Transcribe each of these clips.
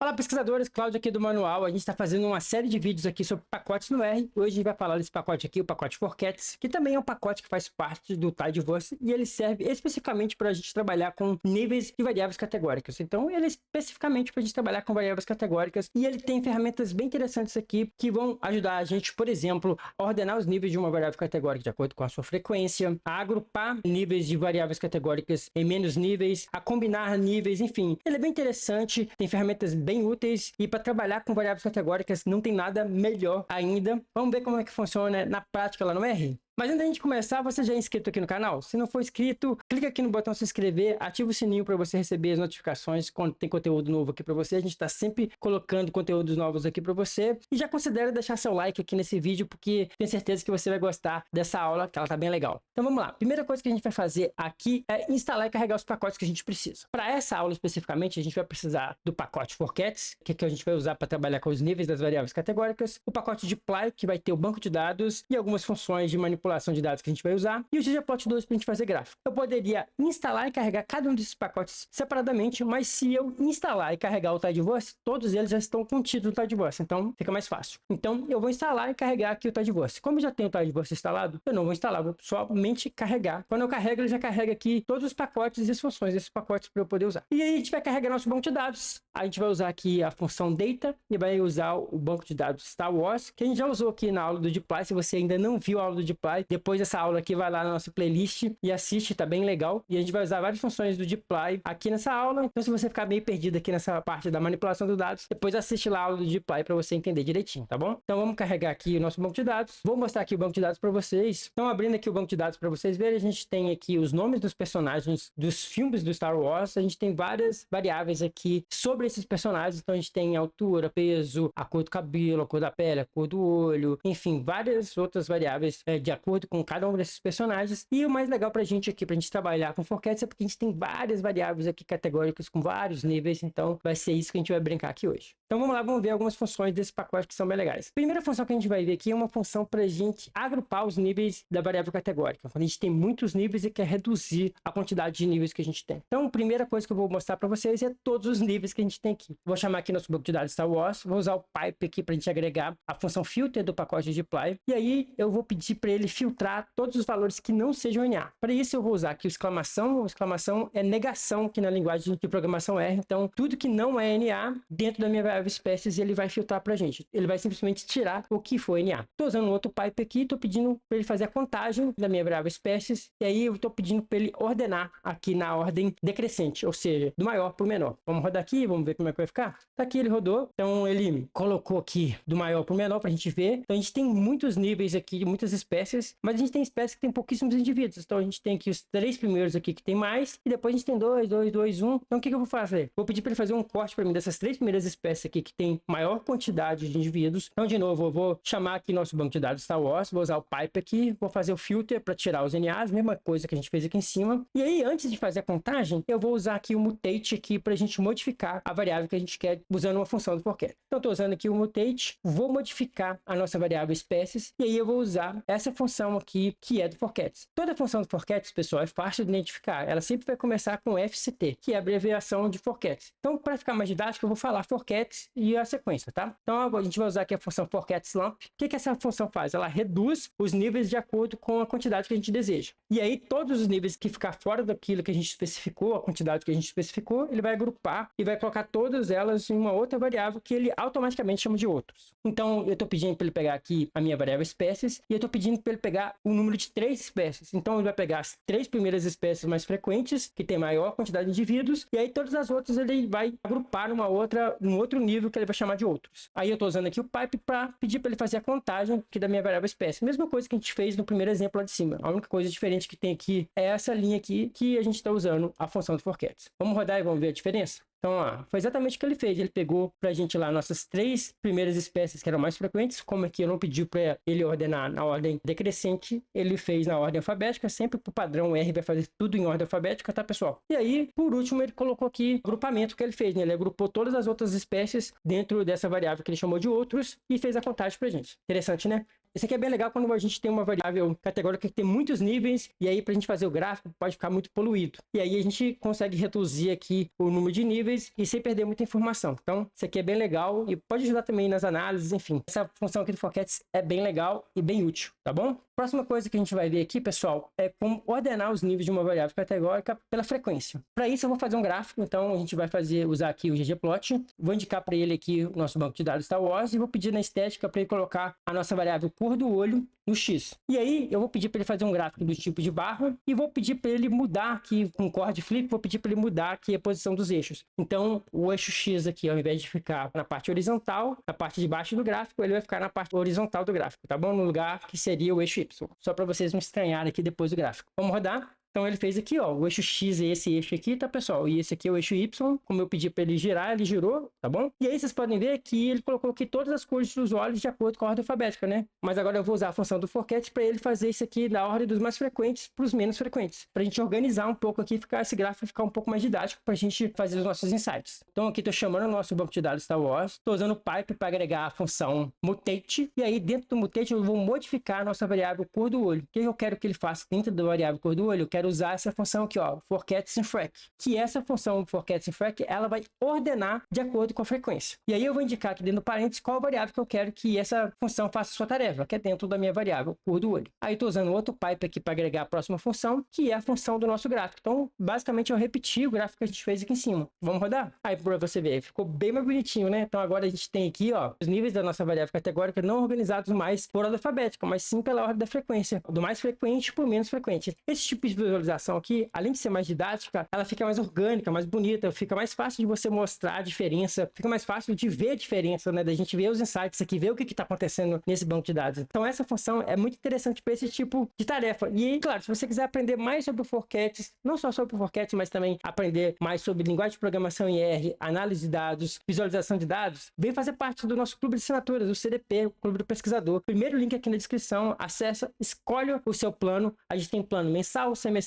Fala, pesquisadores, Cláudio aqui do Manual. A gente está fazendo uma série de vídeos aqui sobre pacotes no R. Hoje a gente vai falar desse pacote aqui, o pacote Forcats, que também é um pacote que faz parte do Tidyverse e ele serve especificamente para a gente trabalhar com níveis de variáveis categóricas. Então, ele é especificamente para a gente trabalhar com variáveis categóricas e ele tem ferramentas bem interessantes aqui que vão ajudar a gente, por exemplo, a ordenar os níveis de uma variável categórica de acordo com a sua frequência, a agrupar níveis de variáveis categóricas em menos níveis, a combinar níveis, enfim. Ele é bem interessante, tem ferramentas bem úteis e para trabalhar com variáveis categóricas não tem nada melhor ainda. Vamos ver como é que funciona na prática lá no R? Mas antes da gente começar, você já é inscrito aqui no canal? Se não for inscrito, clica aqui no botão se inscrever, ativa o sininho para você receber as notificações quando tem conteúdo novo aqui para você. A gente está sempre colocando conteúdos novos aqui para você. E já considera deixar seu like aqui nesse vídeo, porque tenho certeza que você vai gostar dessa aula, que ela tá bem legal. Então vamos lá. Primeira coisa que a gente vai fazer aqui é instalar e carregar os pacotes que a gente precisa. Para essa aula especificamente, a gente vai precisar do pacote Forcats, que a gente vai usar para trabalhar com os níveis das variáveis categóricas, o pacote Dplyr, que vai ter o banco de dados e algumas funções de manipulação de dados que a gente vai usar, e o ggplot2 para a gente fazer gráfico. Eu poderia instalar e carregar cada um desses pacotes separadamente, mas se eu instalar e carregar o Tidyverse, todos eles já estão contidos no Tidyverse, então fica mais fácil. Então eu vou instalar e carregar aqui o Tidyverse. Como eu já tenho o Tidyverse instalado, eu não vou instalar, vou somente carregar. Quando eu carrego, ele já carrega aqui todos os pacotes e as funções desses pacotes para eu poder usar. E aí a gente vai carregar nosso banco de dados. A gente vai usar aqui a função data e vai usar o banco de dados Star Wars, que a gente já usou aqui na aula do Dplyr. Se você ainda não viu a aula do Dplyr, depois dessa aula aqui, vai lá na nossa playlist e assiste, tá bem legal. E a gente vai usar várias funções do Dplyr aqui nessa aula. Então, se você ficar meio perdido aqui nessa parte da manipulação dos dados, depois assiste lá a aula do Dplyr para você entender direitinho, tá bom? Então, vamos carregar aqui o nosso banco de dados. Vou mostrar aqui o banco de dados para vocês. Então, abrindo aqui o banco de dados para vocês verem, a gente tem aqui os nomes dos personagens dos filmes do Star Wars. A gente tem várias variáveis aqui sobre esses personagens. Então, a gente tem altura, peso, a cor do cabelo, a cor da pele, a cor do olho, enfim, várias outras variáveis de acordo com cada um desses personagens. E o mais legal pra gente aqui, pra gente trabalhar com Forcats, é porque a gente tem várias variáveis aqui categóricas com vários níveis, então vai ser isso que a gente vai brincar aqui hoje. Então vamos lá, vamos ver algumas funções desse pacote que são bem legais. Primeira função que a gente vai ver aqui é uma função pra gente agrupar os níveis da variável categórica. Quando a gente tem muitos níveis e quer reduzir a quantidade de níveis que a gente tem. Então a primeira coisa que eu vou mostrar pra vocês é todos os níveis que a gente tem aqui. Vou chamar aqui nosso banco de dados Star Wars, vou usar o pipe aqui pra gente agregar a função filter do pacote de Dplyr, e aí eu vou pedir para ele filtrar todos os valores que não sejam NA. Para isso eu vou usar aqui o exclamação. O exclamação é negação aqui na linguagem de programação R. Então tudo que não é NA dentro da minha variável espécies ele vai filtrar para a gente. Ele vai simplesmente tirar o que foi NA. Estou usando um outro pipe aqui, estou pedindo para ele fazer a contagem da minha variável espécies, e aí eu estou pedindo para ele ordenar aqui na ordem decrescente, ou seja, do maior para o menor. Vamos rodar aqui, vamos ver como é que vai ficar. Tá aqui, ele rodou. Então ele colocou aqui do maior para o menor para a gente ver. Então a gente tem muitos níveis aqui, muitas espécies, mas a gente tem espécies que tem pouquíssimos indivíduos. Então a gente tem aqui os 3 primeiros aqui que tem mais, e depois a gente tem 2, 2, 2, 1. Então o que eu vou fazer? Vou pedir para ele fazer um corte para mim dessas 3 primeiras espécies aqui que tem maior quantidade de indivíduos. Então de novo eu vou chamar aqui nosso banco de dados Star Wars, vou usar o pipe aqui, vou fazer o filter para tirar os NAs, mesma coisa que a gente fez aqui em cima. E aí antes de fazer a contagem, eu vou usar aqui o mutate aqui para a gente modificar a variável que a gente quer usando uma função do Forcat. Então estou usando aqui o mutate, vou modificar a nossa variável espécies, e aí eu vou usar essa função aqui que é do Forcats. Toda função do Forcats, pessoal, é fácil de identificar. Ela sempre vai começar com FCT, que é a abreviação de Forcats. Então, para ficar mais didático, eu vou falar Forcats e a sequência, tá? Então, a gente vai usar aqui a função Forcats_lump. O que essa função faz? Ela reduz os níveis de acordo com a quantidade que a gente deseja. E aí, todos os níveis que ficar fora daquilo que a gente especificou, a quantidade que a gente especificou, ele vai agrupar e vai colocar todas elas em uma outra variável que ele automaticamente chama de outros. Então, eu estou pedindo para ele pegar aqui a minha variável espécies e eu estou pedindo para ele pegar o número de 3 espécies. Então ele vai pegar as 3 primeiras espécies mais frequentes, que tem maior quantidade de indivíduos, e aí todas as outras ele vai agrupar num outro nível que ele vai chamar de outros. Aí eu estou usando aqui o pipe para pedir para ele fazer a contagem aqui da minha variável espécie. Mesma coisa que a gente fez no primeiro exemplo lá de cima. A única coisa diferente que tem aqui é essa linha aqui que a gente está usando a função do Forcats. Vamos rodar e vamos ver a diferença? Então, ó, foi exatamente o que ele fez. Ele pegou pra gente lá nossas 3 primeiras espécies que eram mais frequentes. Como aqui eu não pedi para ele ordenar na ordem decrescente, ele fez na ordem alfabética. Sempre pro padrão R vai fazer tudo em ordem alfabética, tá, pessoal? E aí, por último, ele colocou aqui o agrupamento que ele fez, né? Ele agrupou todas as outras espécies dentro dessa variável que ele chamou de outros e fez a contagem pra gente. Interessante, né? Isso aqui é bem legal quando a gente tem uma variável categórica que tem muitos níveis, e aí para a gente fazer o gráfico pode ficar muito poluído. E aí a gente consegue reduzir aqui o número de níveis e sem perder muita informação. Então, isso aqui é bem legal e pode ajudar também nas análises, enfim. Essa função aqui do Forcats é bem legal e bem útil, tá bom? Próxima coisa que a gente vai ver aqui, pessoal, é como ordenar os níveis de uma variável categórica pela frequência. Para isso, eu vou fazer um gráfico, então a gente vai usar aqui o ggplot, vou indicar para ele aqui o nosso banco de dados Star Wars e vou pedir na estética para ele colocar a nossa variável cor do olho no X. E aí, eu vou pedir para ele fazer um gráfico do tipo de barra e vou pedir para ele mudar aqui com chord flip, vou pedir para ele mudar aqui a posição dos eixos. Então, o eixo X aqui, ao invés de ficar na parte horizontal, na parte de baixo do gráfico, ele vai ficar na parte horizontal do gráfico, tá bom? No lugar que seria o eixo Y. Só para vocês não estranharem aqui depois do gráfico. Vamos rodar? Então ele fez aqui, ó, o eixo X é esse eixo aqui, tá, pessoal? E esse aqui é o eixo Y, como eu pedi para ele girar, ele girou, tá bom? E aí vocês podem ver que ele colocou aqui todas as cores dos olhos de acordo com a ordem alfabética, né? Mas agora eu vou usar a função do Forcat para ele fazer isso aqui da ordem dos mais frequentes para os menos frequentes, para a gente organizar um pouco aqui, ficar esse gráfico ficar um pouco mais didático para a gente fazer os nossos insights. Então aqui estou chamando o nosso banco de dados Star Wars, estou usando o pipe para agregar a função mutate, e aí dentro do mutate eu vou modificar a nossa variável cor do olho. O que eu quero que ele faça dentro da variável cor do olho? Eu quero usar essa função aqui, ó, forCats_frac, que essa função forCats_frac, ela vai ordenar de acordo com a frequência. E aí eu vou indicar aqui dentro do parênteses qual variável que eu quero que essa função faça a sua tarefa, que é dentro da minha variável cor do olho. Aí estou usando outro pipe aqui para agregar a próxima função, que é a função do nosso gráfico. Então, basicamente, eu repeti o gráfico que a gente fez aqui em cima. Vamos rodar? Aí, para você ver, ficou bem mais bonitinho, né? Então, agora a gente tem aqui, ó, os níveis da nossa variável categórica não organizados mais por ordem alfabética, mas sim pela ordem da frequência, do mais frequente para o menos frequente. Esse tipo de visualização aqui, além de ser mais didática, ela fica mais orgânica, mais bonita, fica mais fácil de você mostrar a diferença, fica mais fácil de ver a diferença, né? Da gente ver os insights aqui, ver o que está acontecendo nesse banco de dados. Então essa função é muito interessante para esse tipo de tarefa. E claro, se você quiser aprender mais sobre o Forcats, não só sobre o Forcats, mas também aprender mais sobre linguagem de programação em R, análise de dados, visualização de dados, vem fazer parte do nosso clube de assinaturas, o CDP, o Clube do Pesquisador. Primeiro link aqui na descrição, acessa, escolhe o seu plano. A gente tem plano mensal, semestral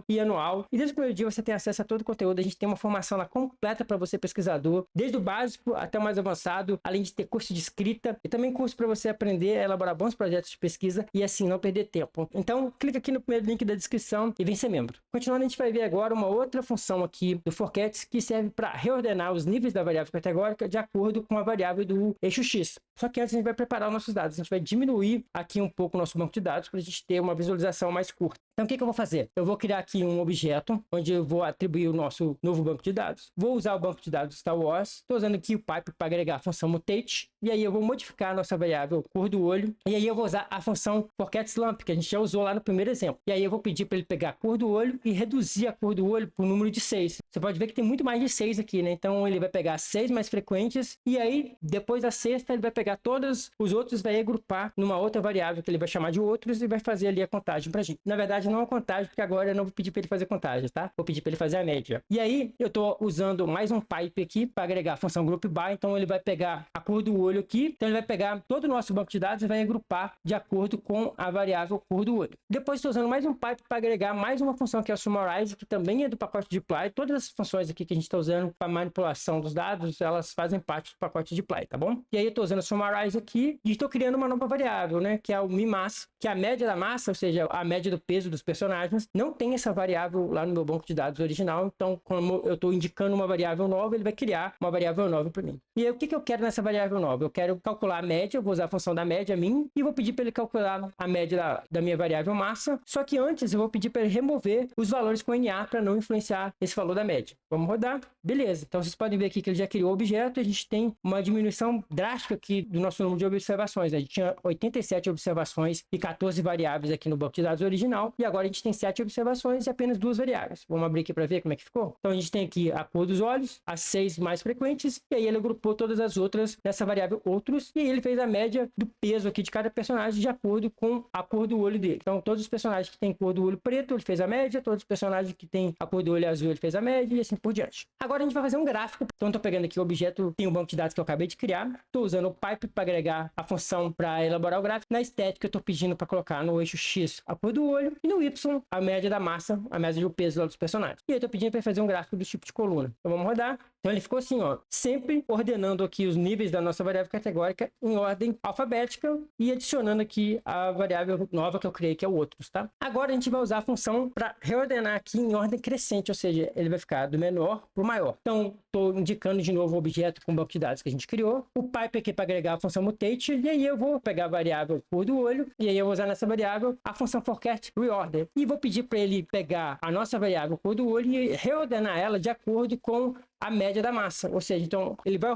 e anual. E desde o primeiro dia você tem acesso a todo o conteúdo. A gente tem uma formação lá completa para você pesquisador, desde o básico até o mais avançado, além de ter curso de escrita e também curso para você aprender a elaborar bons projetos de pesquisa e assim não perder tempo. Então, clica aqui no primeiro link da descrição e vem ser membro. Continuando, a gente vai ver agora uma outra função aqui do Forcats que serve para reordenar os níveis da variável categórica de acordo com a variável do eixo X. Só que antes a gente vai preparar os nossos dados. A gente vai diminuir aqui um pouco o nosso banco de dados para a gente ter uma visualização mais curta. Então, o que eu vou fazer? Eu vou criar aqui um objeto, onde eu vou atribuir o nosso novo banco de dados. Vou usar o banco de dados Star Wars. Estou usando aqui o pipe para agregar a função mutate. E aí eu vou modificar a nossa variável cor do olho. E aí eu vou usar a função forCats_lamp, que a gente já usou lá no primeiro exemplo. E aí eu vou pedir para ele pegar a cor do olho e reduzir a cor do olho para o número de 6. Você pode ver que tem muito mais de 6 aqui, né? Então ele vai pegar 6 mais frequentes. E aí, depois da sexta, ele vai pegar todos os outros, vai agrupar numa outra variável que ele vai chamar de outros e vai fazer ali a contagem pra gente. Na verdade, não a contagem, porque agora eu não vou pedir para ele fazer contagem, tá? Vou pedir para ele fazer a média. E aí, eu tô usando mais um pipe aqui para agregar a função groupBy. Então, ele vai pegar a cor do olho aqui. Então, ele vai pegar todo o nosso banco de dados e vai agrupar de acordo com a variável cor do olho. Depois, estou usando mais um pipe para agregar mais uma função que é o Summarize, que também é do pacote de Dplyr. Todas as funções aqui que a gente está usando para manipulação dos dados, elas fazem parte do pacote de Dplyr, tá bom? E aí, eu estou usando o Summarize aqui e estou criando uma nova variável, né? Que é o miMass, que é a média da massa, ou seja, a média do peso dos personagens. Não tem essa variável lá no meu banco de dados original, então como eu estou indicando uma variável nova, ele vai criar uma variável nova para mim. E aí, o que eu quero nessa variável nova? Eu quero calcular a média, eu vou usar a função da média min e vou pedir para ele calcular a média da minha variável massa, só que antes eu vou pedir para ele remover os valores com NA para não influenciar esse valor da média. Vamos rodar? Beleza, então vocês podem ver aqui que ele já criou o objeto e a gente tem uma diminuição drástica aqui do nosso número de observações. A gente tinha 87 observações e 14 variáveis aqui no banco de dados original e agora a gente tem 7 observações e apenas 2 variáveis. Vamos abrir aqui para ver como é que ficou? Então a gente tem aqui a cor dos olhos, as 6 mais frequentes, e aí ele agrupou todas as outras nessa variável outros, e aí ele fez a média do peso aqui de cada personagem de acordo com a cor do olho dele. Então todos os personagens que têm cor do olho preto, ele fez a média, todos os personagens que têm a cor do olho azul, ele fez a média, e assim por diante. Agora a gente vai fazer um gráfico. Então estou pegando aqui o objeto, tem um banco de dados que eu acabei de criar, estou usando o pipe para agregar a função para elaborar o gráfico. Na estética eu estou pedindo para colocar no eixo X a cor do olho e no Y a média da massa, a média do peso lá dos personagens. E aí eu estou pedindo para fazer um gráfico do tipo de coluna. Então vamos rodar. Então ele ficou assim, ó, sempre ordenando aqui os níveis da nossa variável categórica em ordem alfabética e adicionando aqui a variável nova que eu criei, que é o outros, tá? Agora a gente vai usar a função para reordenar aqui em ordem crescente, ou seja, ele vai ficar do menor para o maior. Então, estou indicando de novo o objeto com o banco de dados que a gente criou, o pipe aqui para agregar a função mutate, e aí eu vou pegar a variável cor do olho, e aí eu vou usar nessa variável a função forcat reorder, e vou pedir para ele pegar a nossa variável cor do olho e reordenar ela de acordo com a média da massa, ou seja, então ele vai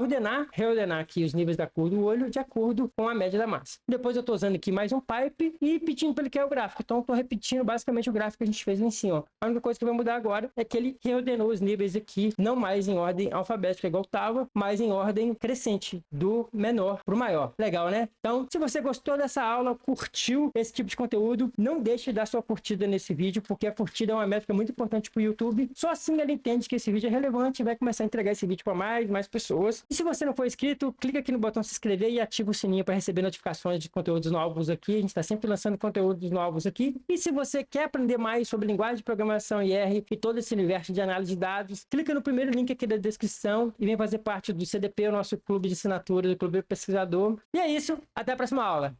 reordenar aqui os níveis da cor do olho de acordo com a média da massa. Depois eu estou usando aqui mais um pipe e pedindo para ele criar o gráfico, então estou repetindo basicamente o gráfico que a gente fez lá em cima. A única coisa que vai mudar agora é que ele reordenou os níveis aqui, não mais em ordem alfabética igual estava, mas em ordem crescente, do menor para o maior. Legal, né? Então, se você gostou dessa aula, curtiu esse tipo de conteúdo, não deixe de dar sua curtida nesse vídeo, porque a curtida é uma métrica muito importante para o YouTube. Só assim ele entende que esse vídeo é relevante e vai começar a entregar esse vídeo para mais pessoas. E se você não for inscrito, clica aqui no botão se inscrever e ativa o sininho para receber notificações de conteúdos novos aqui. A gente está sempre lançando conteúdos novos aqui. E se você quer aprender mais sobre linguagem de programação e R e todo esse universo de análise de dados, clica no primeiro link aqui da descrição e vem fazer parte do CDP, o nosso clube de assinatura, do Clube Pesquisador. E é isso, até a próxima aula.